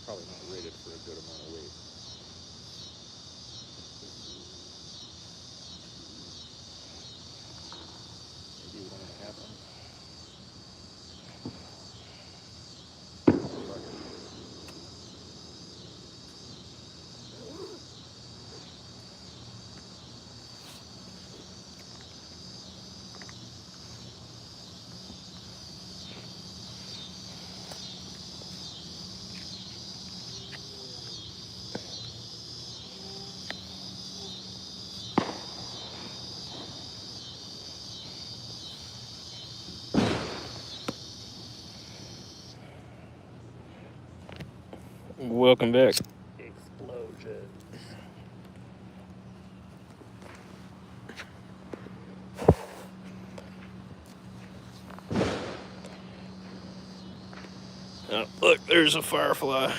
probably not rated for a good amount of weight. Maybe 1.5 ounce. Fuck it. Welcome back. Explosion. Oh, look, there's a firefly.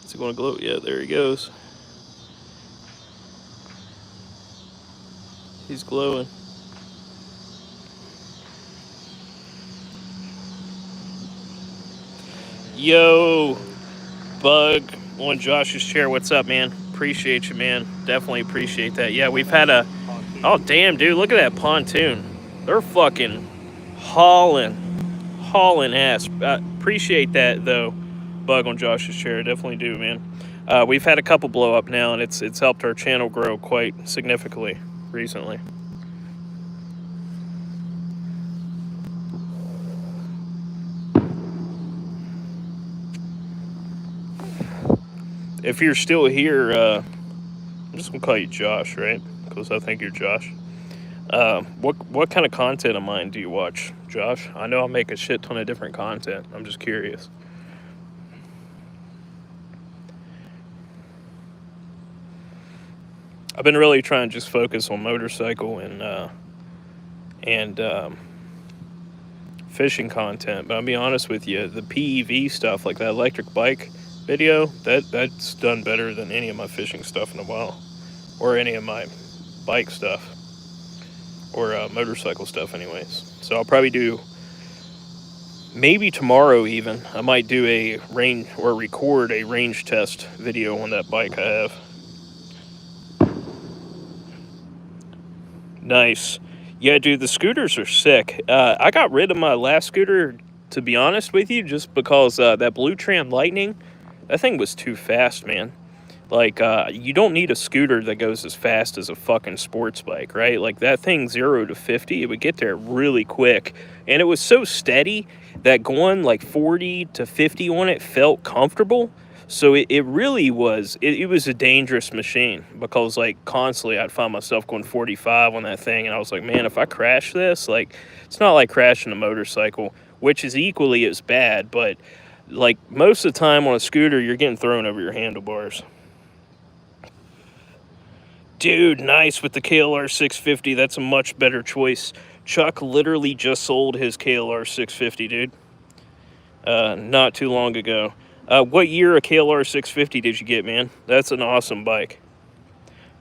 Is he going to glow? Yeah, there he goes. He's glowing. Yo, Bug on Josh's chair. What's up, man? Appreciate you, man. Definitely appreciate that. Yeah, we've had a. Oh, damn, dude. Look at that pontoon. They're fucking hauling ass. Appreciate that, though, Bug on Josh's chair. Definitely do, man. We've had a couple blow up now, and it's helped our channel grow quite significantly recently. If you're still here, I'm just gonna call you Josh, right? Because I think you're Josh. What kind of content of mine do you watch, Josh? I know I make a shit ton of different content. I'm just curious. I've been really trying to just focus on motorcycle and fishing content. But I'll be honest with you, the PEV stuff, like that electric bike video, that's done better than any of my fishing stuff in a while, or any of my bike stuff, or motorcycle stuff, anyways. So I'll probably do, maybe tomorrow even, I might do a range or record a range test video on that bike I have. Nice. Yeah, dude, the scooters are sick. I got rid of my last scooter, to be honest with you, just because that Blue Tram Lightning, that thing was too fast, man. Like, you don't need a scooter that goes as fast as a fucking sports bike, right? Like, that thing 0 to 50, it would get there really quick. And it was so steady that going like 40 to 50 on it felt comfortable. So it really was, it was a dangerous machine, because like constantly I'd find myself going 45 on that thing. And I was like, man, if I crash this, like, it's not like crashing a motorcycle, which is equally as bad. But like most of the time on a scooter, you're getting thrown over your handlebars. Dude, nice with the KLR 650. That's a much better choice. Chuck literally just sold his KLR 650, dude. Not too long ago. What year of KLR 650 did you get, man? That's an awesome bike.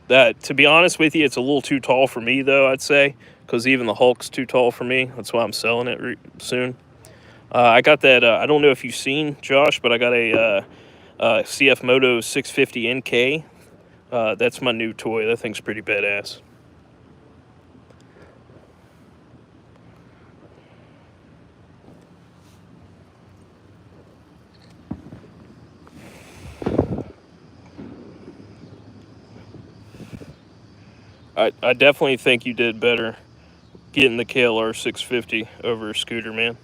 That, to be honest with you, it's a little too tall for me, though, I'd say, because even the Hulk's too tall for me. That's why I'm selling it soon. I got that, I don't know if you've seen, Josh, but I got a CF Moto 650 NK. That's my new toy. That thing's pretty badass. I definitely think you did better getting the KLR 650 over a scooter, man.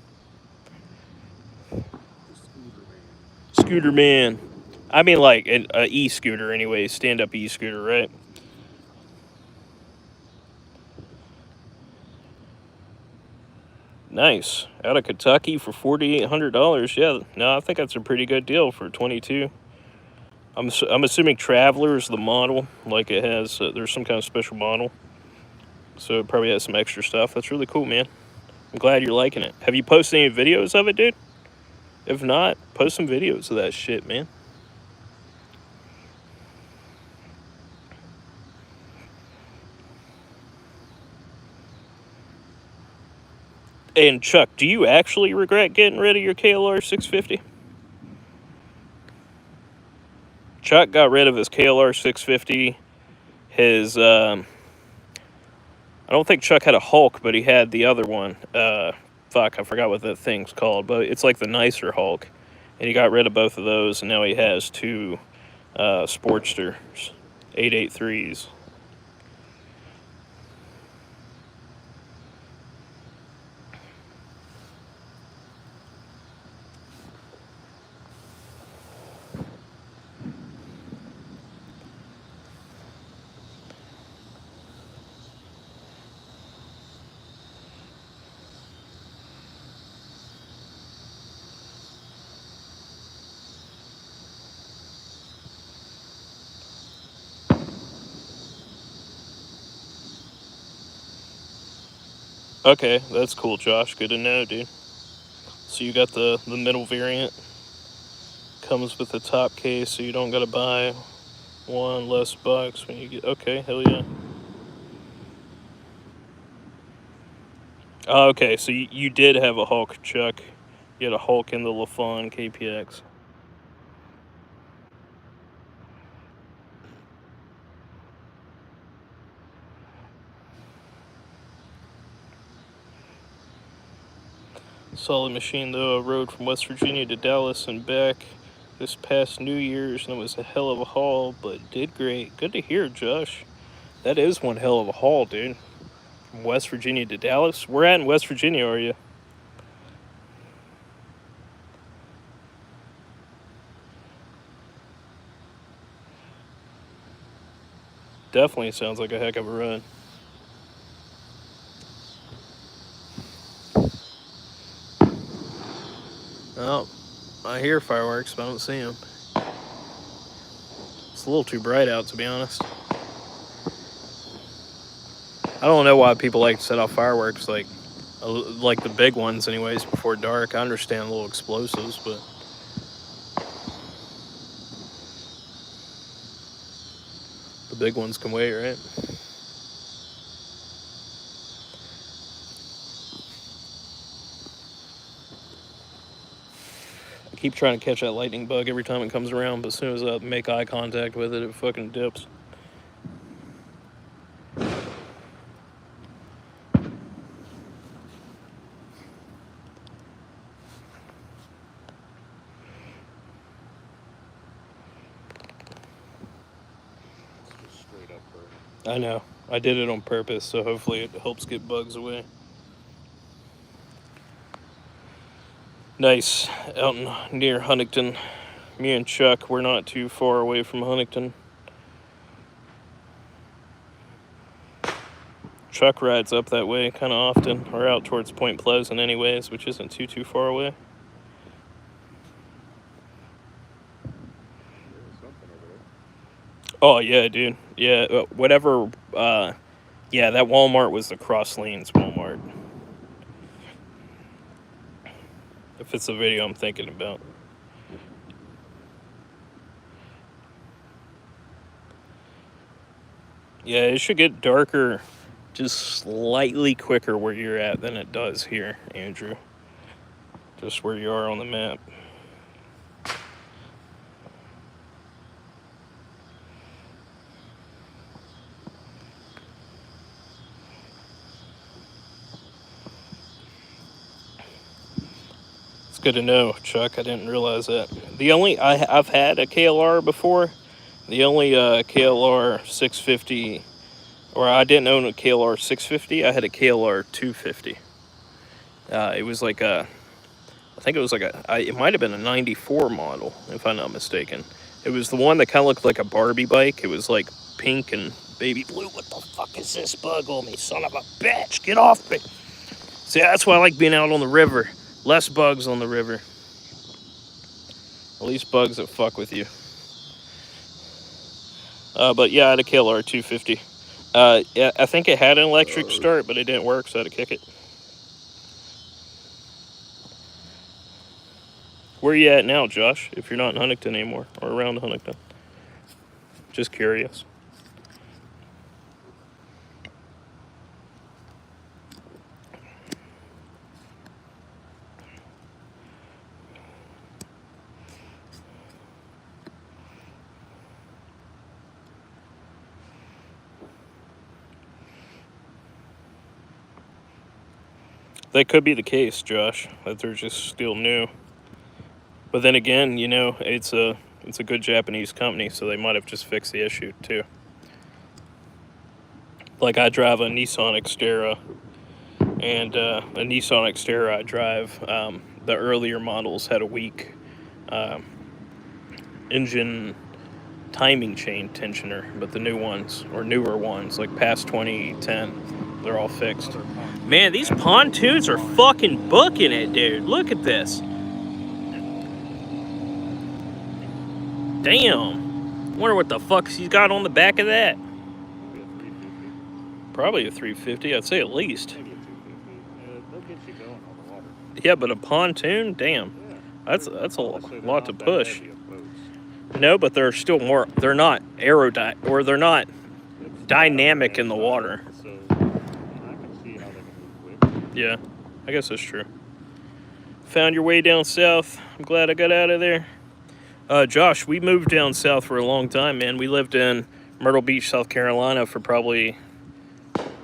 Scooter man. I mean, like an e-scooter, anyway. Stand-up e-scooter, right? Nice. Out of Kentucky for $4,800. Yeah, no, I think that's a pretty good deal for 22. I'm assuming Traveler is the model. Like, it has, there's some kind of special model. So it probably has some extra stuff. That's really cool, man. I'm glad you're liking it. Have you posted any videos of it, dude? If not, post some videos of that shit, man. And Chuck, do you actually regret getting rid of your KLR 650? Chuck got rid of his KLR 650. His I don't think Chuck had a Hulk, but he had the other one. Fuck, I forgot what that thing's called, but it's like the nicer Hulk. And he got rid of both of those, and now he has two Sportsters, 883s. Okay, that's cool, Josh. Good to know, dude. So you got the middle variant. Comes with the top case, so you don't gotta buy one less box when you get. Okay, hell yeah. Okay, so you did have a Hulk, Chuck. You had a Hulk in the LaFawn KPX. Solid machine, though. I rode from West Virginia to Dallas and back this past New Year's, and it was a hell of a haul, but did great. Good to hear, Josh. That is one hell of a haul, dude. From West Virginia to Dallas. Where at in West Virginia are you? Definitely sounds like a heck of a run. Oh, I hear fireworks, but I don't see them. It's a little too bright out, to be honest. I don't know why people like to set off fireworks like the big ones, anyways, before dark. I understand little explosives, but the big ones can wait, right? I keep trying to catch that lightning bug every time it comes around, but as soon as I make eye contact with it, it fucking dips. It's just straight up burning. I know. I did it on purpose, so hopefully it helps get bugs away. Nice. Out near Huntington. Me and Chuck, we're not too far away from Huntington. Chuck rides up that way kind of often, or out towards Point Pleasant anyways, which isn't too far away. There's something over there. Oh, yeah, dude. Yeah, whatever. Yeah, that Walmart was the Cross Lanes Walmart. If it's the video I'm thinking about. Yeah, it should get darker just slightly quicker where you're at than it does here, Andrew. Just where you are on the map. It's good to know, Chuck. I didn't realize that. I've had a KLR before. The only KLR 650, or I didn't own a KLR 650. I had a KLR 250. It was like I think it was like it might have been a 94 model, if I'm not mistaken. It was the one that kind of looked like a Barbie bike. It was like pink and baby blue. What the fuck is this bug on me, son of a bitch? Get off me. See, that's why I like being out on the river. Less bugs on the river. At least bugs that fuck with you. But yeah, I had a KLR 250. Yeah, I think it had an electric start, but it didn't work, so I had to kick it. Where are you at now, Josh, if you're not in Huntington anymore, or around Huntington? Just curious. That could be the case, Josh, that they're just still new. But then again, you know, it's a good Japanese company, so they might have just fixed the issue too. Like I drive a Nissan Xterra, and a Nissan Xterra I drive, the earlier models had a weak engine timing chain tensioner, but the new ones, or newer ones, like past 2010, they're all fixed. Man, these pontoons are fucking booking it, dude. Look at this. Damn. Wonder what the fuck he's got on the back of that. Probably a 350, I'd say at least. Maybe a 250. They'll get you going on the water. Yeah, but a pontoon, damn. Yeah. That's a Honestly, they're lot to not that push. heavy of boats. No, but they're still more. They're not or they're not It's dynamic not in the that water. So I can see how they can move quick. Yeah, I guess that's true. Found your way down south. I'm glad I got out of there. Josh, we moved down south for a long time, man. We lived in Myrtle Beach, South Carolina for probably,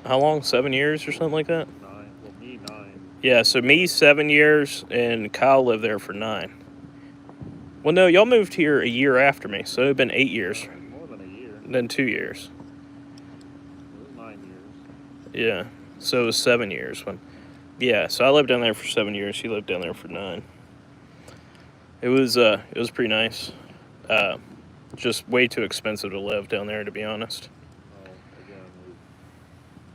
how long? 7 years or something like that? 9. Well, me 9. Yeah, so me 7 years, and Kyle lived there for 9. Well, no, y'all moved here a year after me, so it had been 8 years. More than a year. Then 2 years. It was 9 years. Yeah, so it was 7 years when. Yeah, so I lived down there for 7 years. He lived down there for 9. It was pretty nice. Just way too expensive to live down there, to be honest. Well, again, we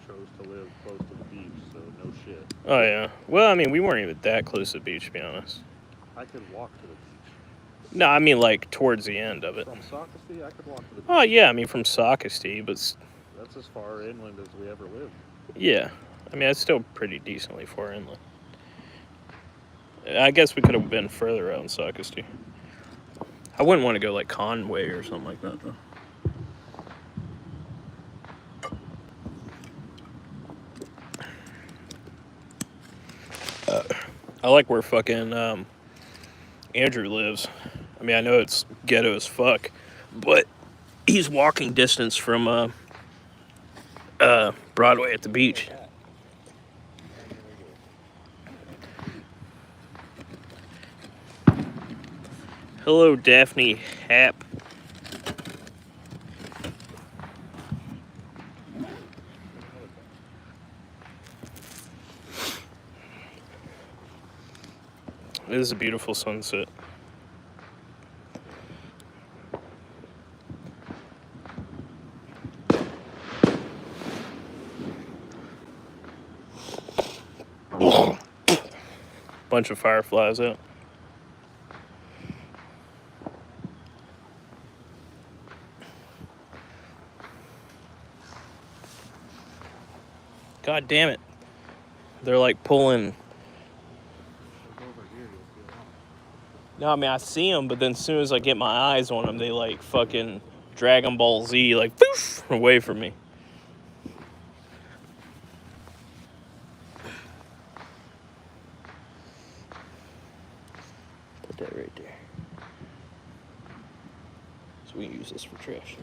chose to live close to the beach, so no shit. Oh yeah. Well, I mean, we weren't even that close to the beach, to be honest. I could walk to the beach. No, I mean like towards the end of it. From Socastee, I could walk to the beach. Oh yeah, I mean from Socastee, but That's as far inland as we ever lived. yeah, I mean that's still pretty decently far inland. I guess we could have been further out in Socastee. I wouldn't want to go like Conway or something like that though. I like where fucking Andrew lives. I mean, I know it's ghetto as fuck, but he's walking distance from Broadway at the beach. Hello, Daphne Hap. It is a beautiful sunset. Bunch of fireflies out. God damn it. They're like pulling. No, I mean, I see them, but then as soon as I get my eyes on them, they like fucking Dragon Ball Z, like, poof, away from me. Put that right there. So we can use this for trash.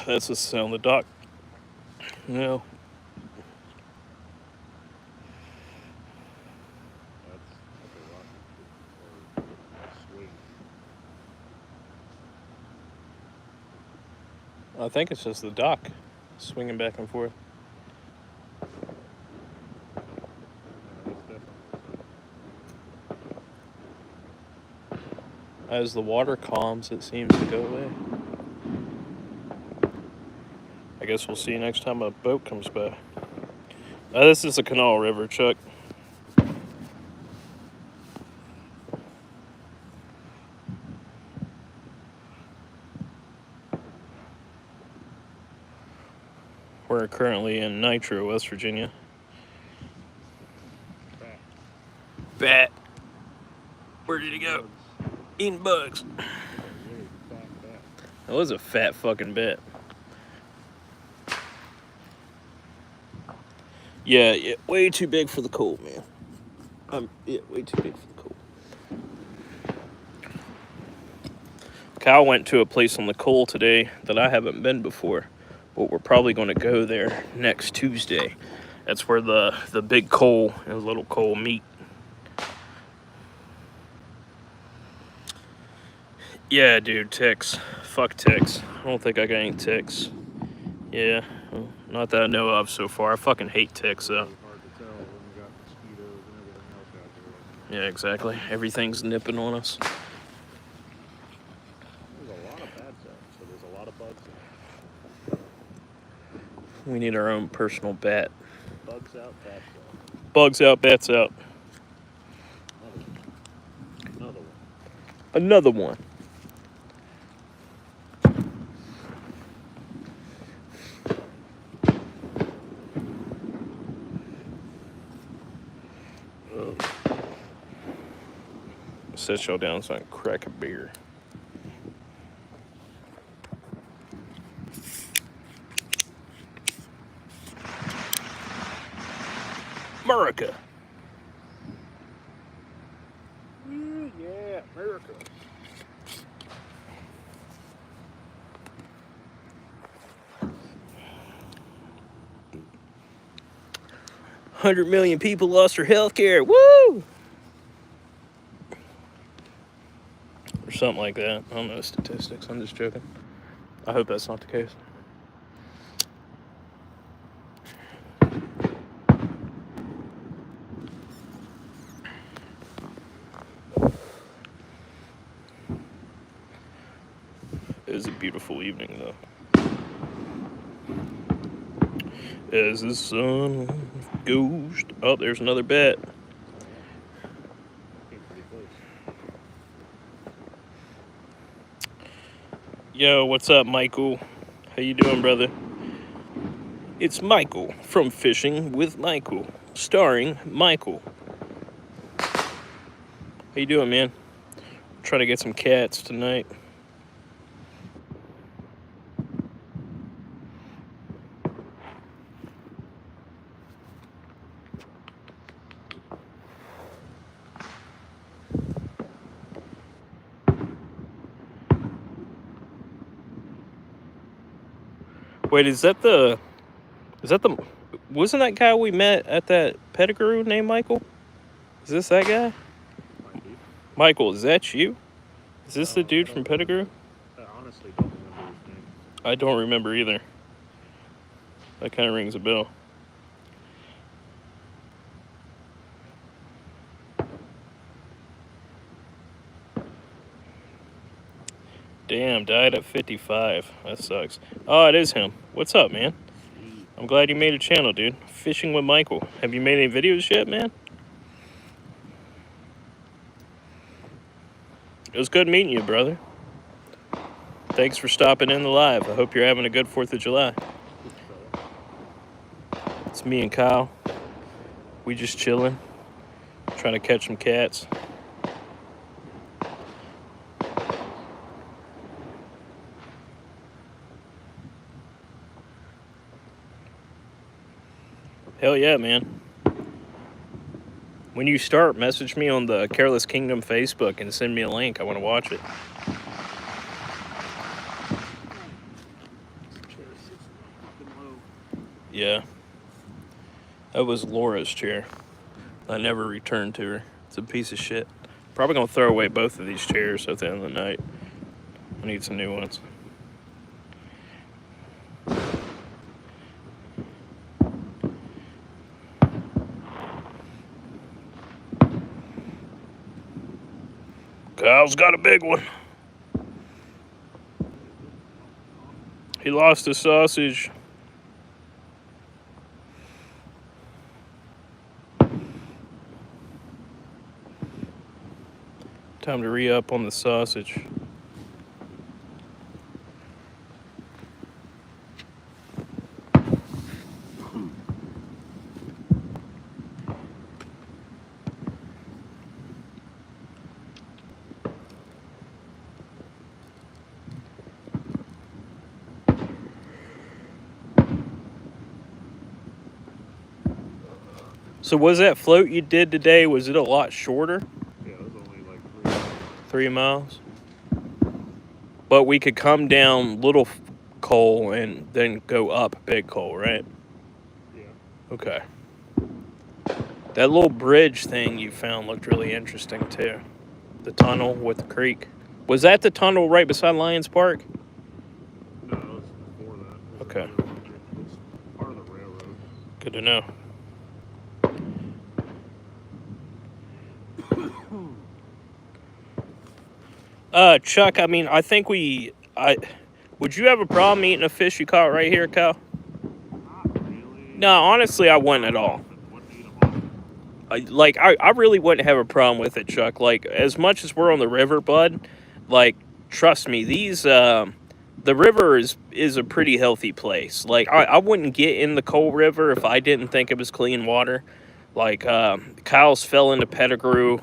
That's the sound of the dock. No. That's like a swing. I think it's just the dock swinging back and forth. As the water calms, it seems to go away. I guess we'll see you next time a boat comes by. This is the Canal River, Chuck. We're currently in Nitro, West Virginia. Bat. Where did he go? Eating bugs. That was a fat fucking bat. Yeah, way too big for the cold, man. Way too big for the cold. Kyle went to a place on the Cole today that I haven't been before, but we're probably going to go there next Tuesday. That's where the big Cole and the little Cole meet. Yeah, dude, ticks. Fuck ticks. I don't think I got any ticks. Yeah, well, not that I know of so far. I fucking hate ticks, though. It's hard to tell when you got mosquitoes and everything else out there. Yeah, exactly. Everything's nipping on us. There's a lot of bats out, so there's a lot of bugs out. We need our own personal bat. Bugs out, bats out. Bugs out, bats out. Another one. Another one. Set y'all down so I can crack a beer. America. Yeah, America. $100 million people lost their health care. Woo! Or something like that. I don't know statistics. I'm just joking. I hope that's not the case. It is a beautiful evening, though. As the sun goes... Oh, there's another bat. Came pretty close. Yo, what's up, Michael? How you doing, brother? It's Michael from Fishing with Michael, starring Michael. How you doing, man? Try to get some cats tonight. Wait, wasn't that guy we met at that Pettigrew named Michael? Is this that guy? Might be. Michael, is that you? Is this the dude from Pettigrew? I honestly don't remember his name. I don't remember either. That kind of rings a bell. Damn, died at 55. That sucks. Oh, it is him. What's up, man? I'm glad you made a channel, dude. Fishing with Michael. Have you made any videos yet, man? It was good meeting you, brother. Thanks for stopping in the live. I hope you're having a good 4th of July. It's me and Kyle. We just chilling. Trying to catch some cats. Hell yeah, man. When you start, message me on the Careless Kingdom Facebook and send me a link. I want to watch it. Yeah. That was Laura's chair. I never returned to her. It's a piece of shit. Probably going to throw away both of these chairs at the end of the night. I need some new ones. Kyle's got a big one. He lost his sausage. Time to re-up on the sausage. So was that float you did today, was it a lot shorter? Yeah, it was only like 3 miles. 3 miles? But we could come down Little Coal and then go up Big Coal, right? Yeah. Okay. That little bridge thing you found looked really interesting too. The tunnel with the creek. Was that the tunnel right beside Lions Park? No, it was before that. It was Okay. another one. It's part of the railroad. Good to know. Chuck, I mean, I think would you have a problem eating a fish you caught right here, Kyle? Not really. No, honestly, I wouldn't at all. Wouldn't eat 'em all. I really wouldn't have a problem with it, Chuck. Like, as much as we're on the river, bud, like, trust me, the river is a pretty healthy place. Like, I wouldn't get in the Coal River if I didn't think it was clean water. Like, Kyle's fell into Pettigrew.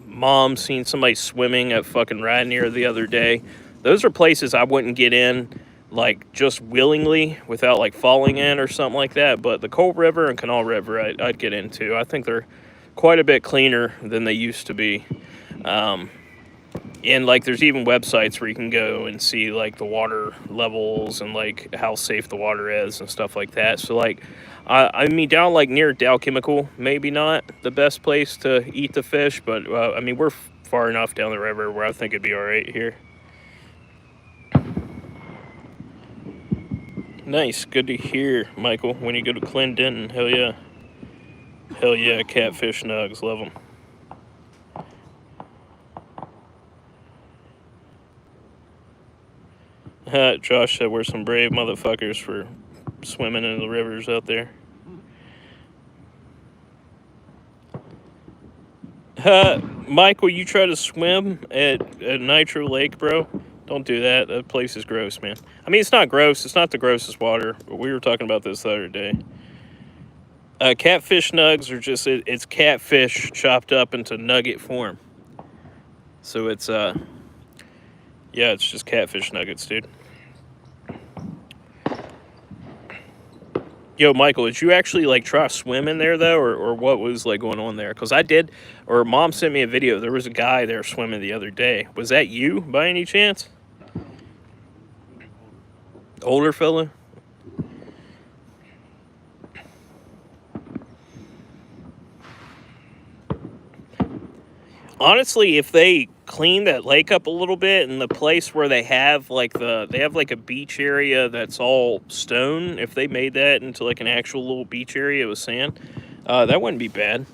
Mom seen somebody swimming at fucking Radnor the other day. Those are places I wouldn't get in, like, just willingly without, like, falling in or something like that. But the Coal River and Canal River, I'd get into. I think they're quite a bit cleaner than they used to be. And, like, there's even websites where you can go and see, like, the water levels and, like, how safe the water is and stuff like that. So, like, I mean, down, like, near Dow Chemical, maybe not the best place to eat the fish, but, I mean, we're far enough down the river where I think it'd be all right here. Nice. Good to hear, Michael. When you go to Clinton, hell yeah. Hell yeah, catfish nugs. Love them. Josh said we're some brave motherfuckers for swimming in the rivers out there. Michael, you try to swim at Nitro Lake, bro? Don't do that. That place is gross, man. I mean, it's not gross. It's not the grossest water. But we were talking about this the other day. Catfish nugs are just, it's catfish chopped up into nugget form. So it's, yeah, it's just catfish nuggets, dude. Yo, Michael, did you actually, like, try to swim in there, though, or what was, like, going on there? Because I did, or Mom sent me a video. There was a guy there swimming the other day. Was that you, by any chance? Older fella? Honestly, if they clean that lake up a little bit and the place where they have like a beach area that's all stone, if they made that into like an actual little beach area with sand, that wouldn't be bad.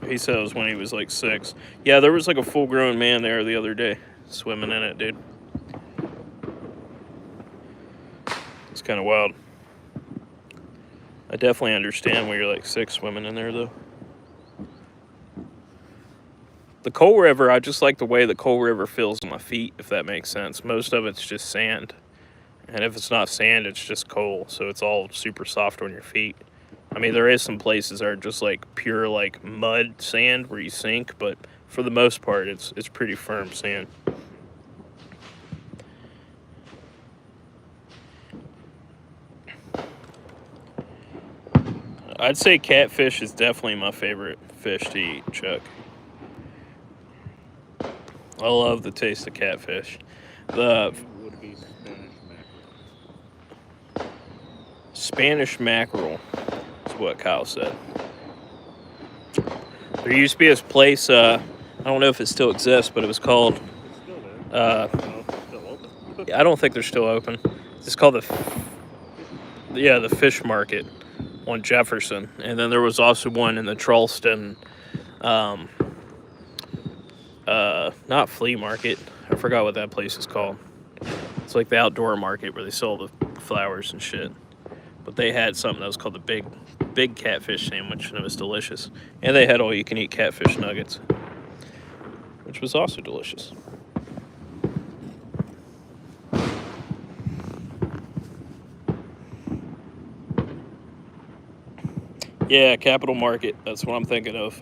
He said it was when he was like 6. Yeah, there was like a full-grown man there the other day swimming in it, dude. It's kind of wild. I definitely understand when you're like 6 swimming in there, though. The Coal River, I just like the way the Coal River feels on my feet, if that makes sense. Most of it's just sand. And if it's not sand, it's just coal. So it's all super soft on your feet. I mean, there is some places that are just like pure like mud sand where you sink, but for the most part, it's pretty firm sand. I'd say catfish is definitely my favorite fish to eat, Chuck. I love the taste of catfish. Would be Spanish mackerel is what Kyle said. There used to be this place, I don't know if it still exists, but it was called, It's still there. Still open. I don't think they're still open. It's called the fish market on Jefferson. And then there was also one in the Charleston, not flea market. I forgot what that place is called. It's like the outdoor market where they sell the flowers and shit. But they had something that was called the big catfish sandwich, and it was delicious. And they had all you can eat catfish nuggets, which was also delicious. Yeah, Capital Market. That's what I'm thinking of.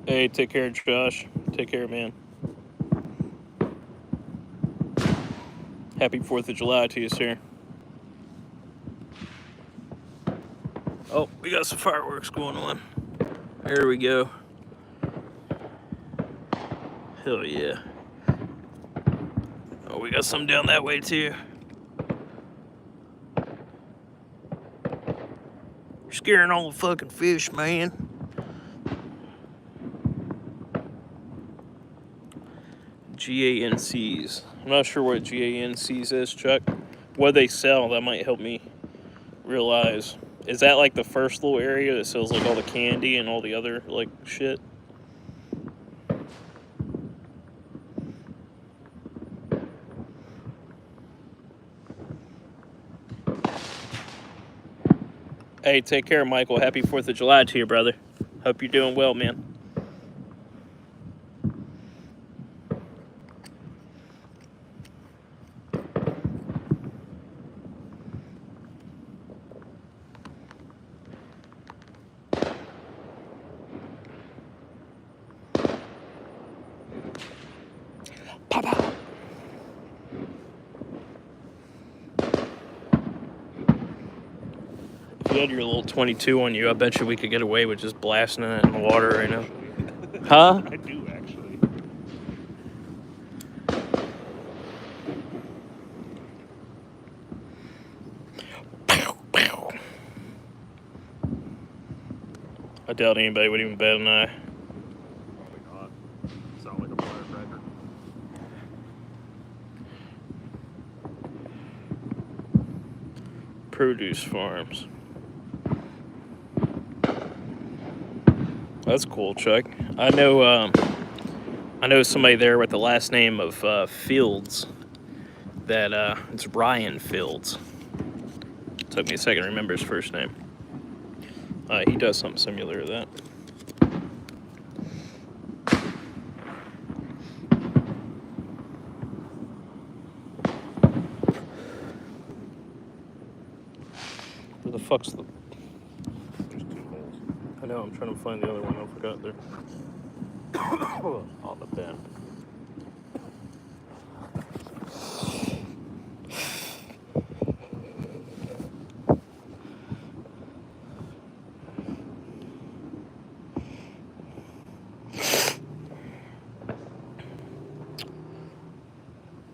Hey, take care, Josh. Take care, man. Happy 4th of July to you, sir. Oh, we got some fireworks going on. There we go. Hell yeah. Oh, we got some down that way, too. You're scaring all the fucking fish, man. GANCs. I'm not sure what GANCs is, Chuck. What they sell, that might help me realize. Is that like the first little area that sells like all the candy and all the other like shit? Hey, take care, Michael. Happy 4th of July to you, brother. Hope you're doing well, man. Papa. If you had your little 22 on you, I bet you we could get away with just blasting it in the water right now. Huh? I do, actually. I doubt anybody would even bet an eye. Probably not. Sound like a firecracker. Produce farms. That's cool, Chuck. I know somebody there with the last name of Fields. That it's Ryan Fields. Took me a second to remember his first name. He does something similar to that. Where the fuck's the... There's 2 holes. I know, I'm trying to find the other one. I forgot there. On the bend.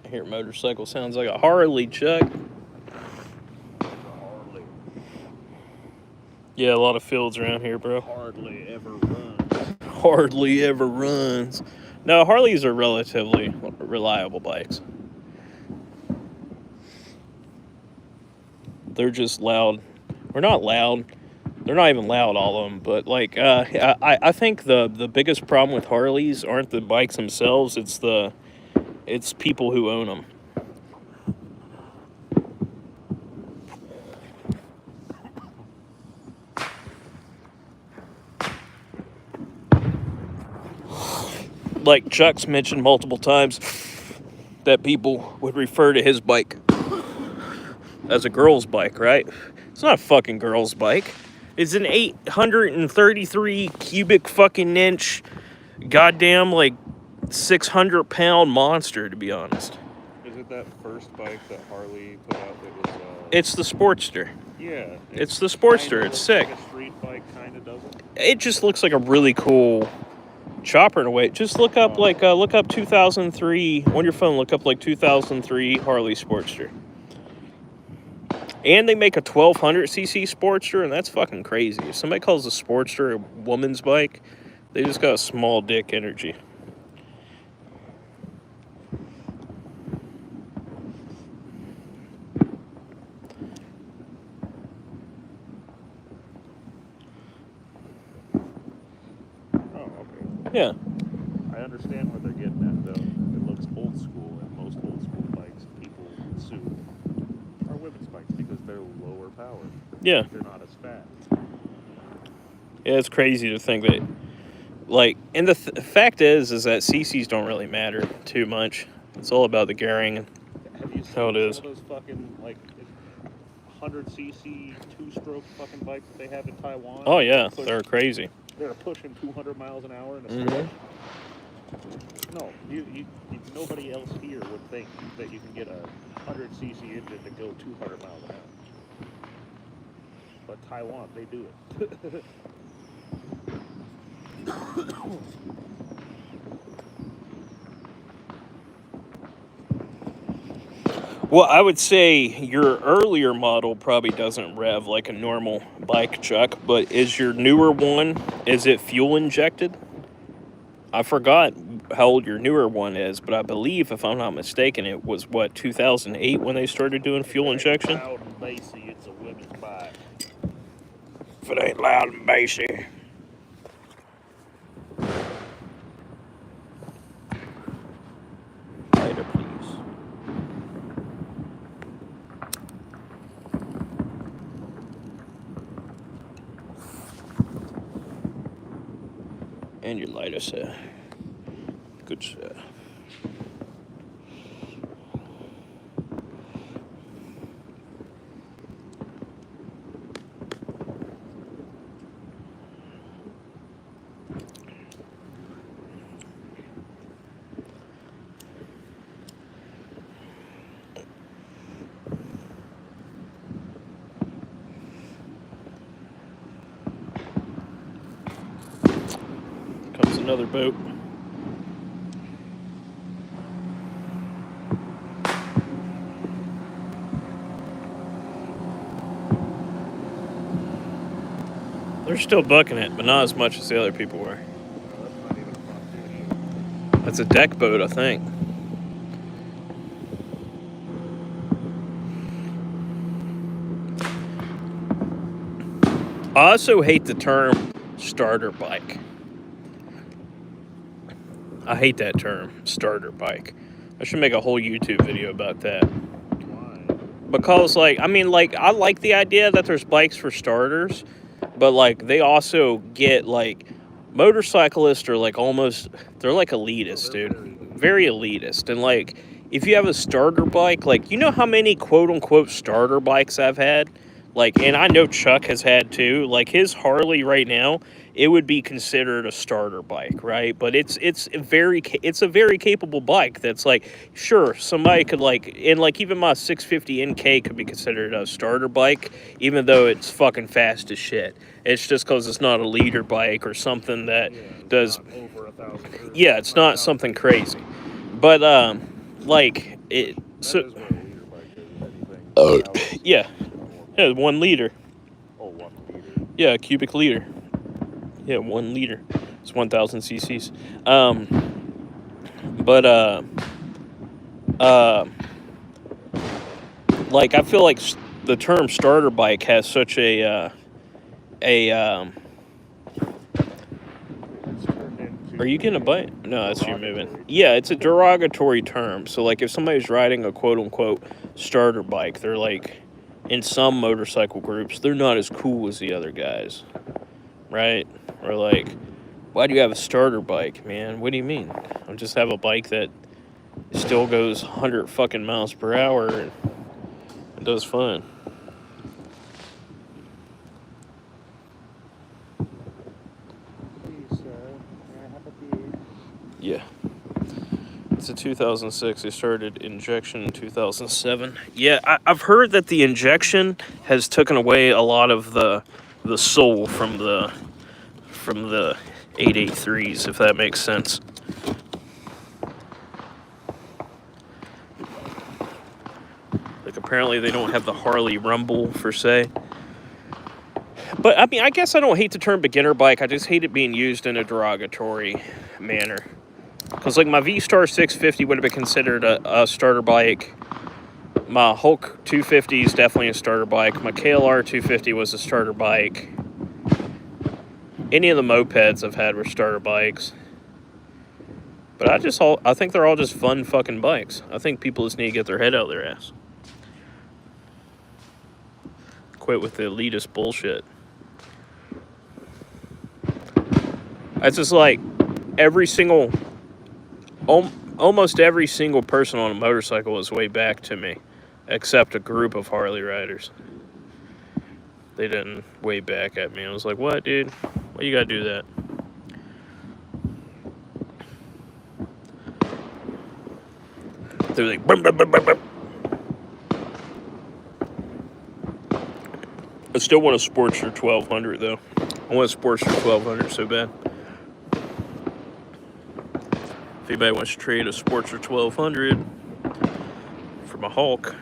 I hear motorcycle sounds like a Harley, Chuck. Hardly. Yeah, a lot of fields around here, bro. Hardly ever runs. Hardly ever runs. No, Harleys are relatively reliable bikes. They're just loud. Or not loud. They're not even loud, all of them. But like, I think the biggest problem with Harleys aren't the bikes themselves. It's people who own them. Like Chuck's mentioned multiple times that people would refer to his bike as a girl's bike, right? It's not a fucking girl's bike. It's an 833 cubic fucking inch, goddamn like 600-pound monster, to be honest. Is it that first bike that Harley put out that was... It's the Sportster. Yeah. It's the Sportster. It's sick. Like a street bike kind of doesn't. It just looks like a really cool chopper in a way. Just look up look up 2003 on your phone. Look up like 2003 Harley Sportster. And they make a 1200cc Sportster, and that's fucking crazy. If somebody calls a Sportster a woman's bike, they just got a small dick energy. Oh, okay. Yeah. I understand what they're getting at, though. It looks old school, and most old school bikes people assume are women's bikes because they're lower powered. Yeah. They're not as fast. Yeah, it's crazy to think that, like, and the fact is that CCs don't really matter too much. It's all about the gearing and Have you how it seen is. some of those fucking, like, 100cc two-stroke fucking bikes that they have in Taiwan. Oh yeah, they're crazy. They're pushing 200 miles an hour in a Mhm. stretch. No, nobody else here would think that you can get a 100cc engine to go 200 miles an hour. But Taiwan, they do it. Well, I would say your earlier model probably doesn't rev like a normal bike, Chuck, but is your newer one, is it fuel injected? I forgot how old your newer one is, but I believe, if I'm not mistaken, it was, 2008 when they started doing fuel injection? Loud and bassy, it's a women's bike. If it ain't loud and bassy. Lighter, please. And your lighter, sir. Good, sir. Comes another boat. They're still bucking it, but not as much as the other people were. That's not even a pontoon. That's a deck boat, I think. I also hate the term starter bike. I hate that term, starter bike. I should make a whole YouTube video about that. Why? Because, I like the idea that there's bikes for starters, but, they also get, motorcyclists are, they're, elitist, dude. Very elitist. And, if you have a starter bike, you know how many quote-unquote starter bikes I've had? And I know Chuck has had too. His Harley right now, it would be considered a starter bike, right? But it's a very capable bike. That's sure, somebody could and even my 650 NK could be considered a starter bike, even though it's fucking fast as shit. It's just because it's not a leader bike or something that does over 1,000. Yeah, it's not something crazy. But it so That is what a leader bike is, anything. yeah. Yeah, 1 liter. Oh, 1 liter. Yeah, cubic liter. Yeah, 1 liter. It's 1,000 cc's. I feel like the term starter bike has such a Are you getting a bite? No, that's you moving. Yeah, it's a derogatory term. So, if somebody's riding a quote-unquote starter bike, they're in some motorcycle groups, they're not as cool as the other guys, right? Or why do you have a starter bike, man? What do you mean? I just have a bike that still goes 100 fucking miles per hour and does fun. Yeah. It's a 2006. They started injection in 2007. Yeah, I've heard that the injection has taken away a lot of the soul from the 883s, if that makes sense. Apparently they don't have the Harley Rumble per se. But I guess I don't hate the term beginner bike. I just hate it being used in a derogatory manner. Because, my V-Star 650 would have been considered a starter bike. My Hulk 250 is definitely a starter bike. My KLR 250 was a starter bike. Any of the mopeds I've had were starter bikes. But I think they're all just fun fucking bikes. I think people just need to get their head out of their ass. Quit with the elitist bullshit. It's just almost every single person on a motorcycle is way back to me, except a group of Harley riders. They didn't wave back at me. I was like, what, dude? Why you gotta do that? They're like, brum, brum, brum, brum, brum. I still want a Sportster 1200, though. I want a Sportster 1200 so bad. If anybody wants to trade a Sportster 1200 for my Hulk,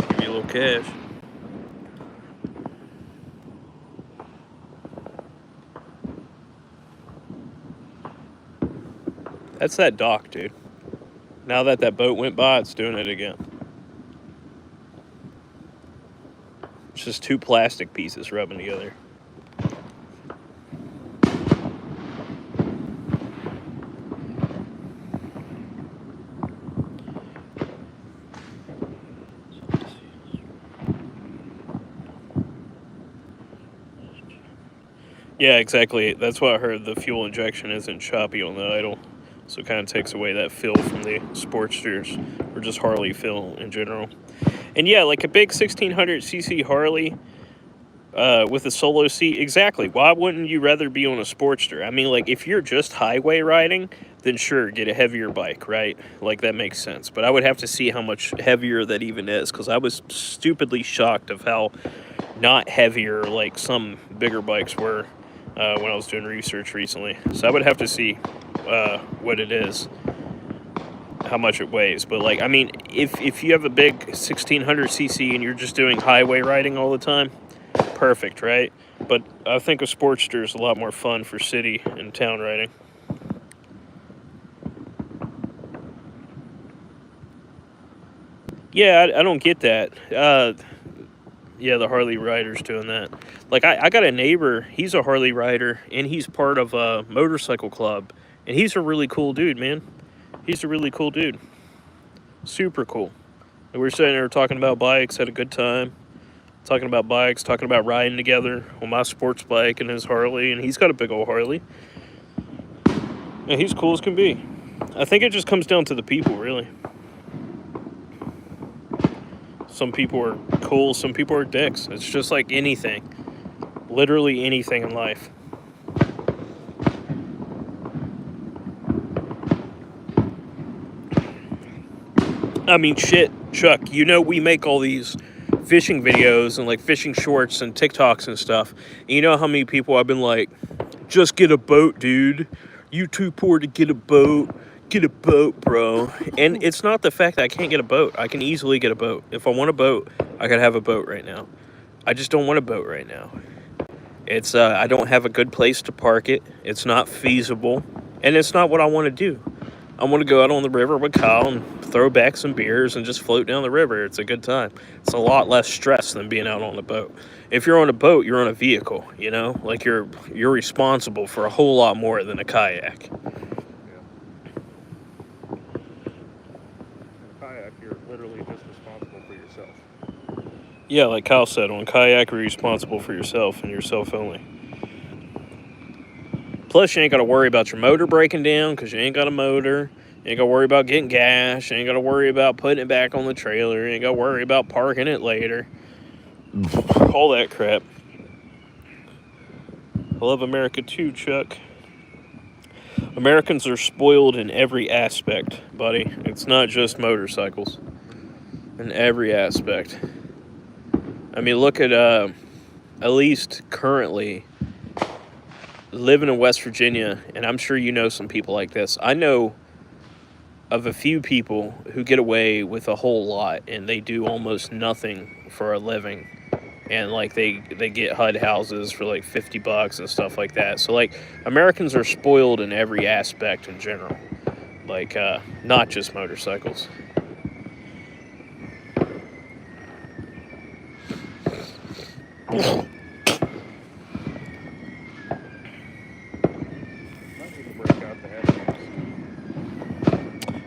give me a little cash. That's that dock, dude. Now that boat went by, it's doing it again. It's just two plastic pieces rubbing together. Yeah, exactly. That's what I heard. The fuel injection isn't choppy on the idle. So it kind of takes away that feel from the Sportsters, or just Harley feel in general. And yeah, like a big 1600cc Harley with a solo seat, exactly. Why wouldn't you rather be on a Sportster? I mean, like, if you're just highway riding, then sure, get a heavier bike, right? Like, that makes sense. But I would have to see how much heavier that even is, because I was stupidly shocked of how not heavier, like, some bigger bikes were when I was doing research recently. So I would have to see what it is, how much it weighs. But, like, I mean, if you have a big 1600cc and you're just doing highway riding all the time, perfect, right? But I think a Sportster is a lot more fun for city and town riding. Yeah, I don't get that. Yeah, the Harley riders doing that. Like, I got a neighbor, he's a Harley rider, and he's part of a motorcycle club. And he's a really cool dude, man. He's a really cool dude. Super cool. And we were sitting there talking about bikes, had a good time. Talking about bikes, talking about riding together on my sports bike and his Harley. And he's got a big old Harley. And he's cool as can be. I think it just comes down to the people, really. Some people are cool, some people are dicks. It's just like anything. Literally anything in life. I mean, shit, Chuck, you know we make all these fishing videos and like fishing shorts and TikToks and stuff. And you know how many people I've been like, just get a boat, dude. You too poor to get a boat. Get a boat, bro. And it's not the fact that I can't get a boat. I can easily get a boat. If I want a boat, I could have a boat right now. I just don't want a boat right now. It's I don't have a good place to park it. It's not feasible. And it's not what I want to do. I want to go out on the river with Kyle and throw back some beers and just float down the river. It's a good time. It's a lot less stress than being out on a boat. If you're on a boat, you're on a vehicle, you know? Like you're responsible for a whole lot more than a kayak. Kayak, you're literally just responsible for yourself. Yeah, like Kyle said, on kayak, you're responsible for yourself and yourself only. Plus, you ain't got to worry about your motor breaking down because you ain't got a motor. You ain't got to worry about getting gas. You ain't got to worry about putting it back on the trailer. You ain't got to worry about parking it later. All that crap. I love America too, Chuck. Americans are spoiled in every aspect, buddy. It's not just motorcycles. In every aspect. I mean, look at least currently living in West Virginia, and I'm sure you know some people like this. I know of a few people who get away with a whole lot, and they do almost nothing for a living. And like they get HUD houses for like $50 and stuff like that. So like Americans are spoiled in every aspect in general, like not just motorcycles.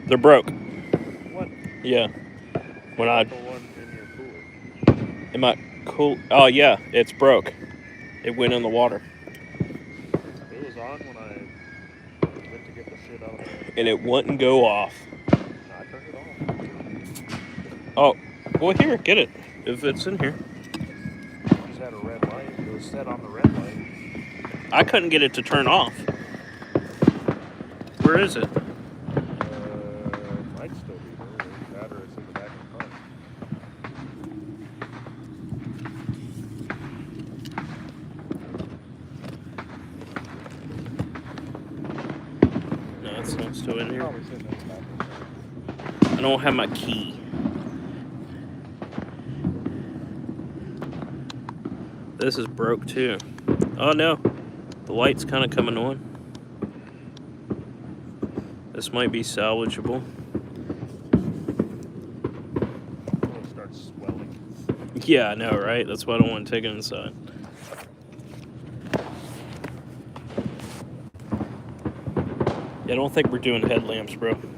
They're broke. What? Yeah. When I The one in your cooler. am I cool? Oh yeah, it's broke. It went in the water. It was on when I went to get the shit out of it. And it wouldn't go off. I turned it off. Oh, well here, get it. If it's in here. at a red light. It was set on the red light. I couldn't get it to turn off. Where is it? It might still be there. That or it's in the back of the car. No, it's not still in here. Probably sitting in the back of the car. I don't have my key. This is broke too. Oh no, the light's kind of coming on. This might be salvageable. It'll start swelling. Yeah, I know, right? That's why I don't want to take it inside. Yeah, I don't think we're doing headlamps, bro. If we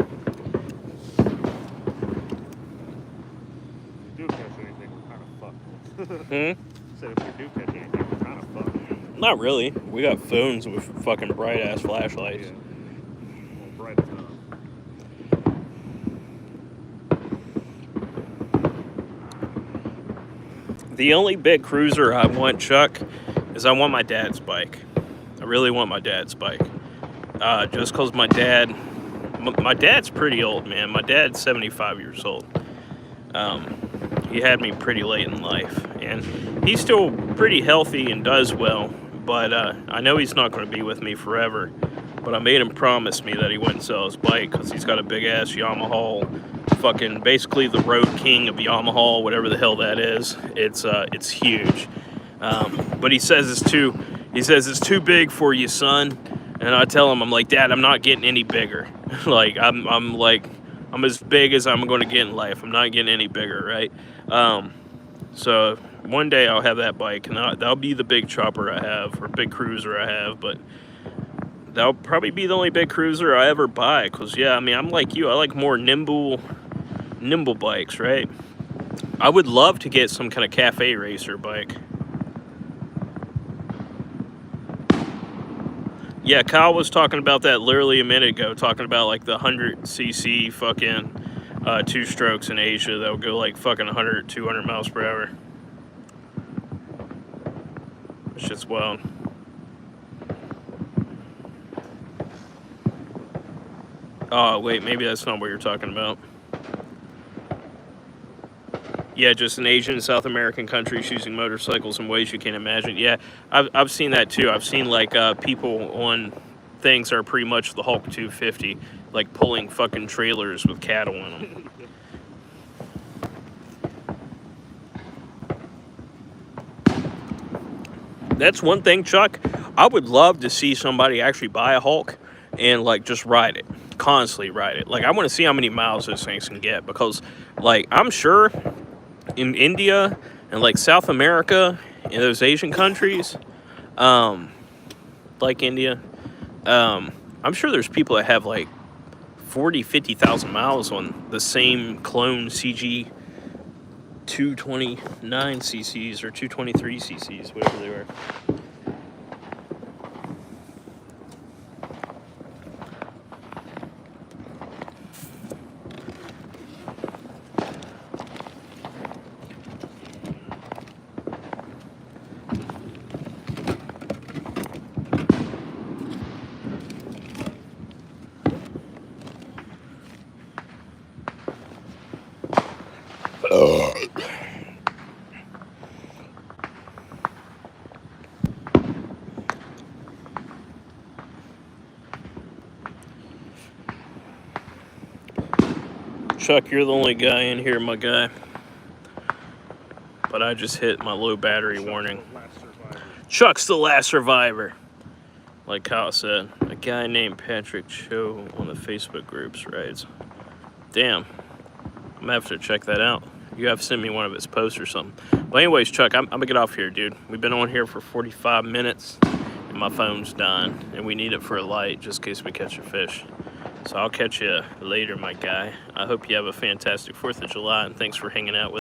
do catch anything, we're kind of fucked. Said if we do catch anything, we're kind of fucked. Not really. We got phones with fucking bright ass flashlights. Yeah. Well, bright enough. The only big cruiser I want, Chuck, is I want my dad's bike. I really want my dad's bike. Just because my dad's pretty old, man. My dad's 75 years old. He had me pretty late in life. And he's still pretty healthy and does well. But I know he's not going to be with me forever. But I made him promise me that he wouldn't sell his bike because he's got a big-ass Yamaha. Fucking basically the road king of Yamaha, whatever the hell that is. It's huge. But he says it's too big for you, son. And I tell him, I'm like, Dad, I'm not getting any bigger. Like I'm as big as I'm going to get in life. I'm not getting any bigger, right? So one day I'll have that bike, and that'll be the big chopper I have, or big cruiser I have. But that'll probably be the only big cruiser I ever buy. Cause yeah, I mean, I'm like you. I like more nimble bikes, right? I would love to get some kind of cafe racer bike. Yeah, Kyle was talking about that literally a minute ago, talking about like the 100cc fucking two strokes in Asia that would go like fucking 100, 200 miles per hour. That shit's wild. Oh, wait, maybe that's not what you're talking about. Yeah, just in Asian and South American countries using motorcycles in ways you can't imagine. Yeah, I've seen that too. I've seen like people on things that are pretty much the Hulk 250, like pulling fucking trailers with cattle in them. That's one thing, Chuck. I would love to see somebody actually buy a Hulk and like just ride it, constantly ride it. Like I want to see how many miles those things can get, because like I'm sure in India and like South America, in those Asian countries, like India, I'm sure there's people that have like 40, 50,000 miles on the same clone CG 229 cc's or 223 cc's, whatever they were. Chuck, you're the only guy in here, my guy. But I just hit my low battery warning. Chuck's the last survivor. Like Kyle said, a guy named Patrick Cho on the Facebook groups writes, damn, I'm gonna have to check that out. You have to send me one of his posts or something. But anyways, Chuck, I'm gonna get off here, dude. We've been on here for 45 minutes, and my phone's dying, and we need it for a light just in case we catch a fish. So I'll catch you later, my guy. I hope you have a fantastic 4th of July, and thanks for hanging out with